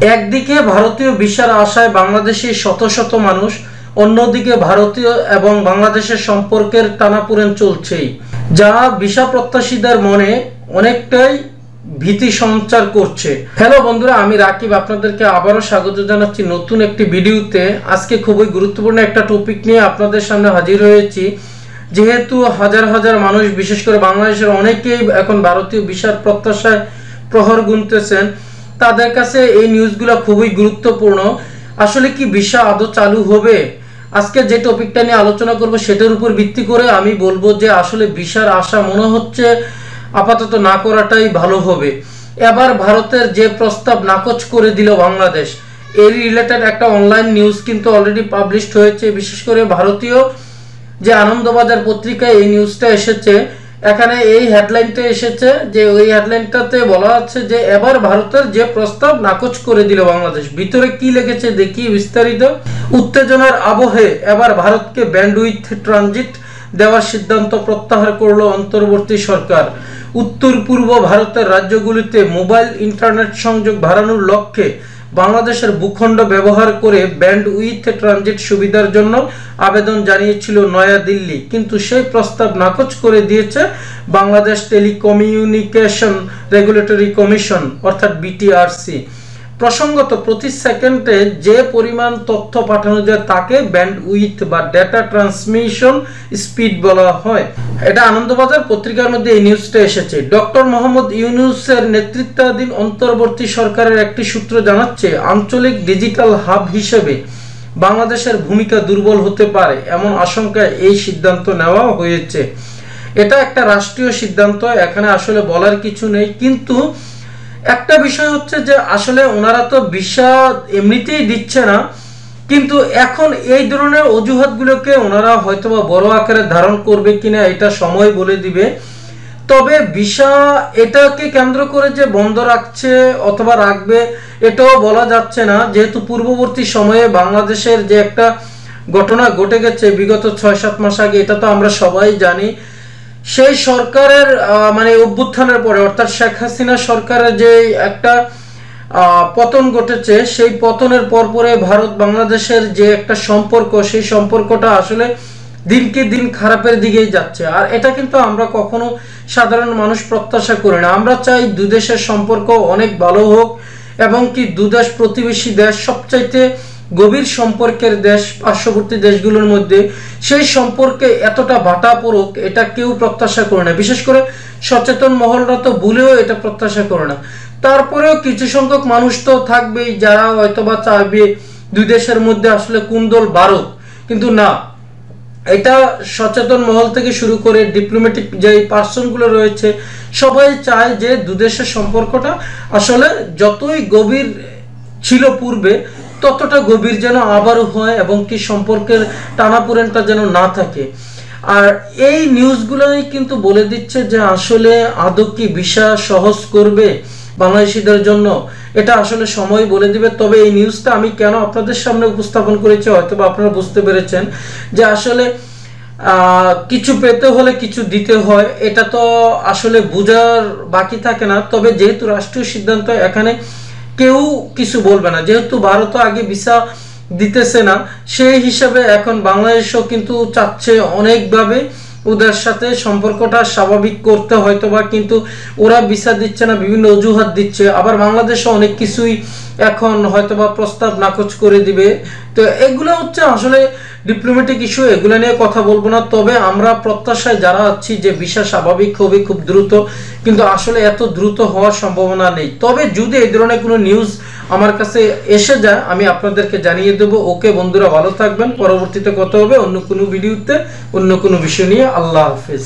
একদিকে ভারতীয় ভিসার আশায় বাংলাদেশি শত শত মানুষ, অন্যদিকে ভারতীয় এবং বাংলাদেশের সম্পর্কের টানাপোড়েন চলছেই, যা ভিসা প্রত্যাশীদের মনে অনেকটাই ভীতি সঞ্চার করছে। হ্যালো বন্ধুরা, আমি রাকিব আপনাদেরকে আবারও স্বাগত জানাচ্ছি নতুন একটি ভিডিওতে। আজকে খুবই গুরুত্বপূর্ণ একটা টপিক নিয়ে আপনাদের সামনে হাজির হয়েছি। যেহেতু হাজার হাজার মানুষ, বিশেষ করে বাংলাদেশের অনেকেই এখন ভারতীয় ভিসার প্রত্যাশায় প্রহর গুনতেছেন, তাদের কাছে এই নিউজগুলো খুবই গুরুত্বপূর্ণ। আসলে কি ভিসা আদৌ চালু হবে? আজকে যে টপিকটা নিয়ে আলোচনা করব সেটার উপর ভিত্তি করে আমি বলবো যে আসলে ভিসার আশা মনে হচ্ছে আপাতত না করাটাই ভালো হবে। এবার ভারতের যে প্রস্তাব নাকচ করে দিল বাংলাদেশ, এর রিলেটেড একটা অনলাইন নিউজ কিন্তু অলরেডি পাবলিশড হয়েছে। বিশেষ করে ভারতীয় যে আনন্দবাজার পত্রিকায় এই নিউজটা এসেছে, এখানে এই হেডলাইনটা এসেছে যে ওই হেডলাইনটাতে বলা আছে যে এবার ভারতের যে প্রস্তাব নাকচ করে দিল বাংলাদেশ। ভিতরে কি লিখেছে দেখি বিস্তারিত। উত্তেজনার আবহে এবার ভারতকে ব্যান্ডউইথ ট্রানজিট দেওয়ার সিদ্ধান্ত প্রত্যাহার করল অন্তর্বর্তী সরকার। উত্তর পূর্ব ভারতের রাজ্যগুলিতে মোবাইল ইন্টারনেট সংযোগ বাড়ানোর লক্ষ্যে বাংলাদেশের ভূখণ্ড ব্যবহার করে ব্যান্ডউইথ ট্রানজিট সুবিধার জন্য আবেদন জানিয়েছিল নয়াদিল্লি, কিন্তু সেই প্রস্তাব নাকচ করে দিয়েছে বাংলাদেশ টেলিকমিউনিকেশন রেগুলেটরি কমিশন অর্থাৎ বিটিআরসি। প্রসঙ্গত, প্রতি সেকেন্ডে যে পরিমাণ তথ্য পাঠানো যায় তাকে ব্যান্ডউইথ বা ডেটা ট্রান্সমিশন স্পিড বলা হয়। এটা আনন্দবাজার পত্রিকার মধ্যে এই নিউজটা এসেছে। ডক্টর মোহাম্মদ ইউনূসের নেতৃত্বাধীন অন্তর্বর্তী সরকারের একটি সূত্র জানাচ্ছে, আঞ্চলিক ডিজিটাল হাব হিসেবে বাংলাদেশের ভূমিকা দুর্বল হতে পারে এমন আশঙ্কায় এই সিদ্ধান্ত নেওয়া হয়েছে। এটা একটা রাষ্ট্রীয় সিদ্ধান্ত, এখানে আসলে বলার কিছু নেই। কিন্তু একটা বিষয় হচ্ছে যে আসলে ওনারা তো ভিসা এমনিতেই দিচ্ছে না, কিন্তু এখন এই ধরনের অজুহাতগুলোকে ওনারা হয়তোবা বড় আকারে ধারণ করবে কিনা এটা সময় বলে দিবে। তবে ভিসা এটাকে কেন্দ্র করে যে বন্ধ রাখছে অথবা রাখবে এটাও বলা যাচ্ছে না, যেহেতু পূর্ববর্তী সময়ে বাংলাদেশের যে একটা ঘটনা ঘটে গেছে বিগত 6-7 মাস আগে, এটা তো আমরা সবাই জানি। সেই সরকারের মানে অভ্যুত্থানের পরে অর্থাৎ শেখ হাসিনা সরকারের যে একটা পতন ঘটেছে, সেই পতনের পরে ভারত বাংলাদেশের যে একটা সম্পর্ক, সেই সম্পর্কটা আসলে দিনকে দিন খারাপের দিকেই যাচ্ছে। আর এটা কিন্তু আমরা কখনো সাধারণ মানুষ প্রত্যাশা করি না। আমরা চাই দুই দেশের সম্পর্ক অনেক ভালো হোক এবং কি দুদেশ প্রতিবেশী দেশ, সবচাইতে গভীর সম্পর্কের দেশ পার্শ্ববর্তী দেশগুলোর মধ্যে, সেই সম্পর্কে এতটা ভাটা পড়ুক এটা কেউ প্রত্যাশা করে না। বিশেষ করে সচেতন মহলরা তো ভুলেও এটা প্রত্যাশা করে না। তারপরেও কিছু সংখ্যক মানুষ তো থাকবেই যারা হয়তোবা চাইবে দুই দেশের মধ্যে আসলে কুন্দল বাড়ুক, কিন্তু না, এটা সচেতন মহল থেকে শুরু করে ডিপ্লোম্যাটিক যে পার্সনগুলো রয়েছে সবাই চায় যে দুদেশের সম্পর্কটা আসলে যতই গভীর ছিল পূর্বে ততটা গভীর যেন আবারও হয় এবং কি সম্পর্কের টানাপোড়েনটা যেন না থাকে। আর এই নিউজগুলোই কিন্তু বলে দিচ্ছে যে আসলে আদৌ কি ভিসা সহজ করবে বাংলাদেশিদের জন্য, এটা আসলে সময় বলে দিবে। তবে এই নিউজটা আমি কেন আপনাদের সামনে উপস্থাপন করেছি হয়তো বা আপনারা বুঝতে পেরেছেন যে আসলে কিছু পেতে হলে কিছু দিতে হয়, এটা তো আসলে বোঝার বাকি থাকে না। তবে যেহেতু রাষ্ট্রীয় সিদ্ধান্ত, এখানে কেউ কিছু বলবে না। যেহেতু ভারত আগে ভিসা দিতেছে না, সেই হিসাবে এখন বাংলাদেশও কিন্তু চাচ্ছে অনেকভাবে ওদের সাথে সম্পর্কটা স্বাভাবিক করতে হয়তোবা, কিন্তু ওরা ভিসা দিচ্ছে না, বিভিন্ন অজুহাত দিচ্ছে। আবার বাংলাদেশও অনেক কিছুই এখন হয়তোবা প্রস্তাব নাকচ করে দিবে। তো এগুলো হচ্ছে আসলে ডিপ্লোম্যাটিক ইস্যু, এগুলো নিয়ে কথা বলবো না। তবে আমরা প্রত্যাশায় যারা আছি যে ভিসা স্বাভাবিক হবে খুব দ্রুত, কিন্তু আসলে এত দ্রুত হওয়ার সম্ভাবনা নেই। তবে যদি এই ধরনের কোনো নিউজ আমার কাছে এসে যায় আমি আপনাদেরকে জানিয়ে দেবো। ওকে বন্ধুরা, ভালো থাকবেন। পরবর্তীতে কথা হবে অন্য কোনো ভিডিওতে অন্য কোনো বিষয় নিয়ে। আল্লাহ হাফেজ।